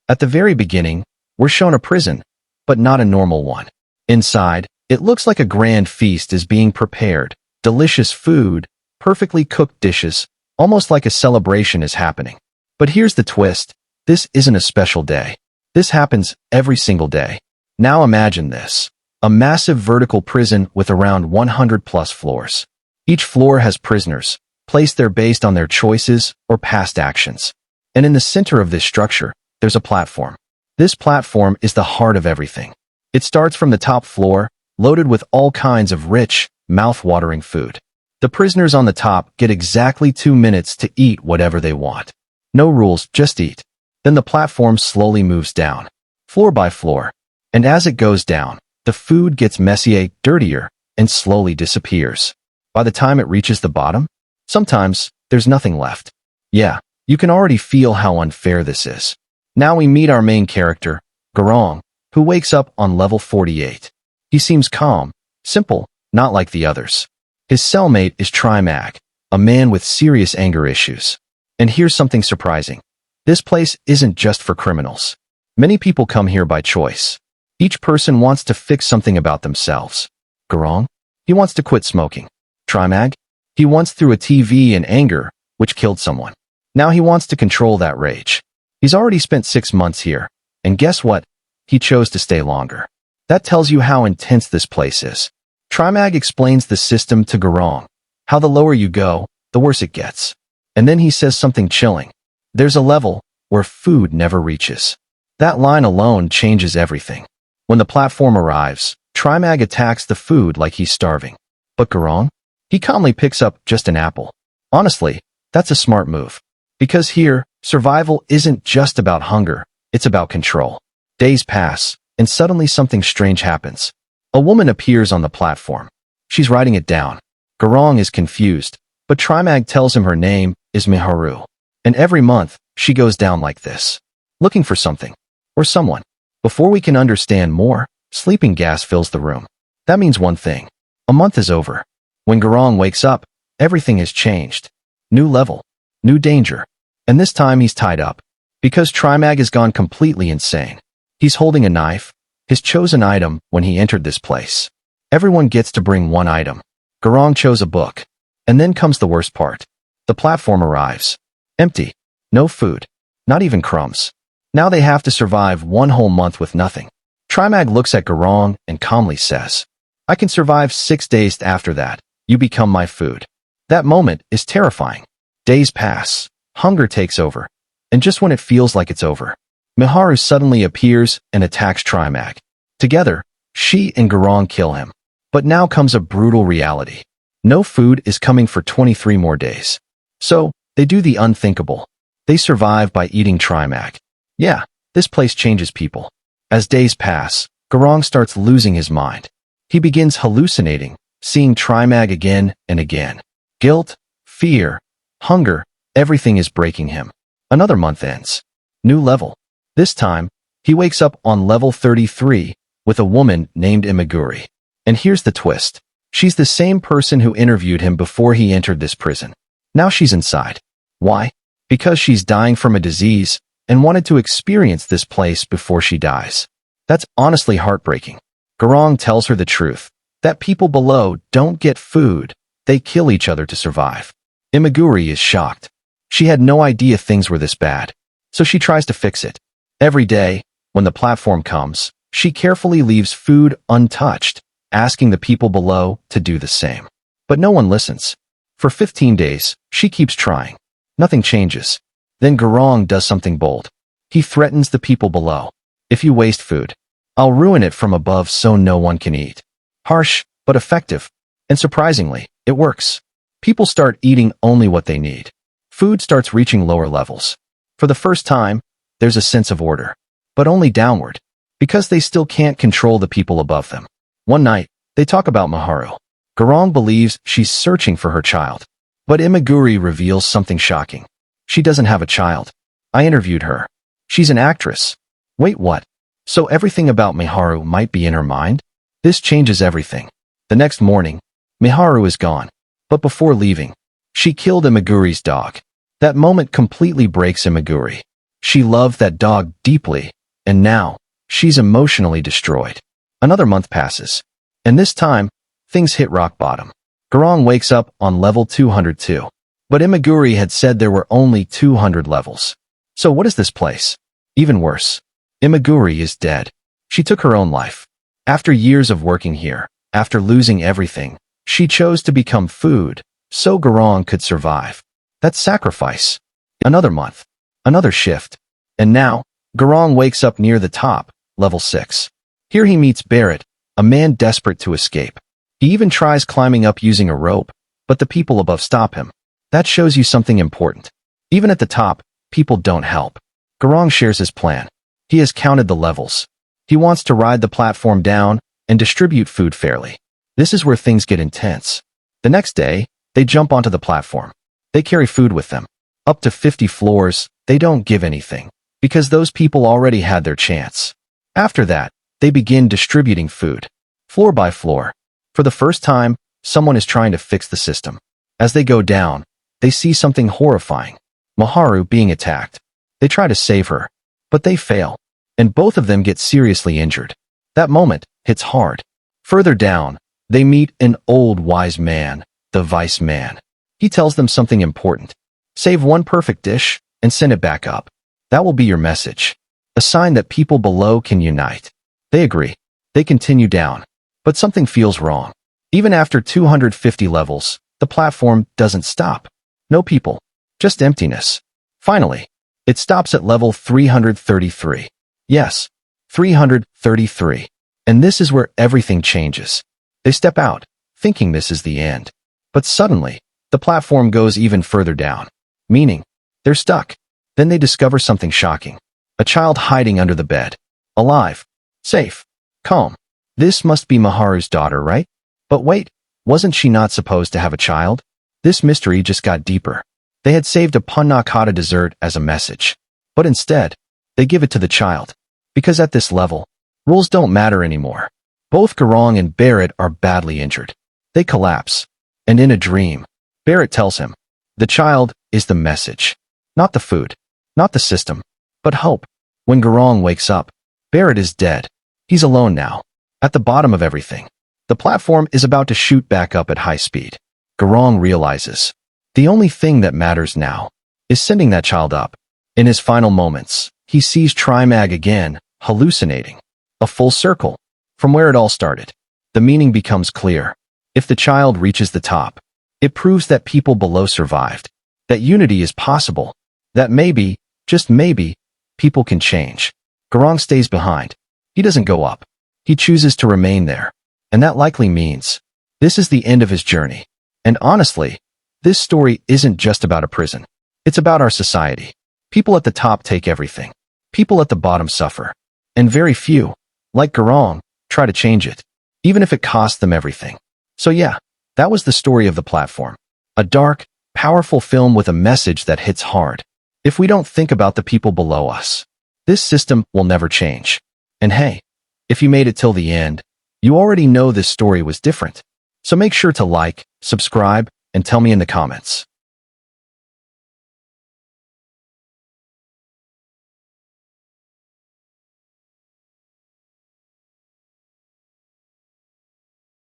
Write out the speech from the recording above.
At the very beginning, we're shown a prison, but not a normal one. Inside, it looks like a grand feast is being prepared. Delicious food, perfectly cooked dishes, almost like a celebration is happening. But here's the twist. This isn't a special day. This happens every single day. Now imagine this. A massive vertical prison with around 100 plus floors. Each floor has prisoners, placed there based on their choices or past actions. And in the center of this structure, there's a platform. This platform is the heart of everything. It starts from the top floor, loaded with all kinds of rich, mouth-watering food. The prisoners on the top get exactly 2 minutes to eat whatever they want. No rules, just eat. Then the platform slowly moves down, floor by floor. And as it goes down, the food gets messier, dirtier, and slowly disappears. By the time it reaches the bottom, sometimes there's nothing left. Yeah, you can already feel how unfair this is. Now we meet our main character, Garong, who wakes up on level 48. He seems calm, simple, not like the others. His cellmate is Trimag, a man with serious anger issues. And here's something surprising. This place isn't just for criminals. Many people come here by choice. Each person wants to fix something about themselves. Garong? He wants to quit smoking. Trimag? He once threw a TV in anger, which killed someone. Now he wants to control that rage. He's already spent 6 months here, and guess what? He chose to stay longer. That tells you how intense this place is. Trimag explains the system to Garong, how the lower you go, the worse it gets. And then he says something chilling. There's a level where food never reaches. That line alone changes everything. When the platform arrives, Trimag attacks the food like he's starving. But Garong? He calmly picks up just an apple. Honestly, that's a smart move. Because here, survival isn't just about hunger, it's about control. Days pass, and suddenly something strange happens. A woman appears on the platform. She's writing it down. Garong is confused, but Trimag tells him her name is Miharu. And every month, she goes down like this, looking for something, or someone. Before we can understand more, sleeping gas fills the room. That means one thing. A month is over. When Garong wakes up, everything has changed. New level, new danger. And this time he's tied up. Because Trimag has gone completely insane. He's holding a knife, his chosen item when he entered this place. Everyone gets to bring one item. Garong chose a book. And then comes the worst part. The platform arrives. Empty. No food. Not even crumbs. Now they have to survive 1 whole month with nothing. Trimag looks at Garong and calmly says, I can survive 6 days after that. You become my food. That moment is terrifying. Days pass. Hunger takes over. And just when it feels like it's over, Miharu suddenly appears and attacks Trimag. Together, she and Garong kill him. But now comes a brutal reality. No food is coming for 23 more days. So, they do the unthinkable. They survive by eating Trimag. Yeah, this place changes people. As days pass, Garong starts losing his mind. He begins hallucinating, seeing Trimag again and again. Guilt, fear, hunger, everything is breaking him. Another month ends. New level. This time, he wakes up on level 33 with a woman named Imaguri. And here's the twist. She's the same person who interviewed him before he entered this prison. Now she's inside. Why? Because she's dying from a disease and wanted to experience this place before she dies. That's honestly heartbreaking. Garong tells her the truth, that people below don't get food, they kill each other to survive. Imaguri is shocked. She had no idea things were this bad, so she tries to fix it. Every day, when the platform comes, she carefully leaves food untouched, asking the people below to do the same. But no one listens. For 15 days, she keeps trying. Nothing changes. Then Garong does something bold. He threatens the people below. If you waste food, I'll ruin it from above so no one can eat. Harsh, but effective. And surprisingly, it works. People start eating only what they need. Food starts reaching lower levels. For the first time, there's a sense of order. But only downward. Because they still can't control the people above them. One night, they talk about Miharu. Garong believes she's searching for her child. But Imaguri reveals something shocking. She doesn't have a child. I interviewed her. She's an actress. Wait, what? So everything about Miharu might be in her mind? This changes everything. The next morning, Miharu is gone. But before leaving, she killed Imaguri's dog. That moment completely breaks Imaguri. She loved that dog deeply, and now she's emotionally destroyed. Another month passes, and this time, things hit rock bottom. Garong wakes up on level 202. But Imaguri had said there were only 200 levels. So what is this place? Even worse. Imaguri is dead. She took her own life. After years of working here, after losing everything, she chose to become food, so Garong could survive. That's sacrifice. Another month. Another shift. And now, Garong wakes up near the top, level 6. Here he meets Barrett, a man desperate to escape. He even tries climbing up using a rope, but the people above stop him. That shows you something important. Even at the top, people don't help. Garong shares his plan. He has counted the levels. He wants to ride the platform down and distribute food fairly. This is where things get intense. The next day, they jump onto the platform. They carry food with them. Up to 50 floors, they don't give anything, because those people already had their chance. After that, they begin distributing food. Floor by floor. For the first time, someone is trying to fix the system. As they go down, they see something horrifying. Maharu being attacked. They try to save her, but they fail, and both of them get seriously injured. That moment hits hard. Further down, they meet an old wise man, the vice man. He tells them something important. Save one perfect dish and send it back up. That will be your message. A sign that people below can unite. They agree. They continue down, but something feels wrong. Even after 250 levels, the platform doesn't stop. No people, just emptiness. Finally, it stops at level 333. Yes, 333. And this is where everything changes. They step out, thinking this is the end. But suddenly, the platform goes even further down. Meaning, they're stuck. Then they discover something shocking. A child hiding under the bed. Alive. Safe. Calm. This must be Maharu's daughter, right? But wait, wasn't she not supposed to have a child? This mystery just got deeper. They had saved a panna cotta dessert as a message. But instead, they give it to the child. Because at this level, rules don't matter anymore. Both Garong and Barrett are badly injured. They collapse. And in a dream, Barrett tells him, the child is the message. Not the food. Not the system. But hope. When Garong wakes up, Barrett is dead. He's alone now. At the bottom of everything. The platform is about to shoot back up at high speed. Garong realizes, the only thing that matters now is sending that child up. In his final moments, he sees Trimag again, hallucinating. A full circle. From where it all started. The meaning becomes clear. If the child reaches the top, it proves that people below survived. That unity is possible. That maybe, just maybe, people can change. Garong stays behind. He doesn't go up. He chooses to remain there. And that likely means this is the end of his journey. And honestly, this story isn't just about a prison. It's about our society. People at the top take everything. People at the bottom suffer. And very few, like Garong, try to change it, even if it costs them everything. So yeah, that was the story of the platform. A dark, powerful film with a message that hits hard. If we don't think about the people below us, this system will never change. And hey, if you made it till the end, you already know this story was different. So make sure to like, subscribe, and tell me in the comments.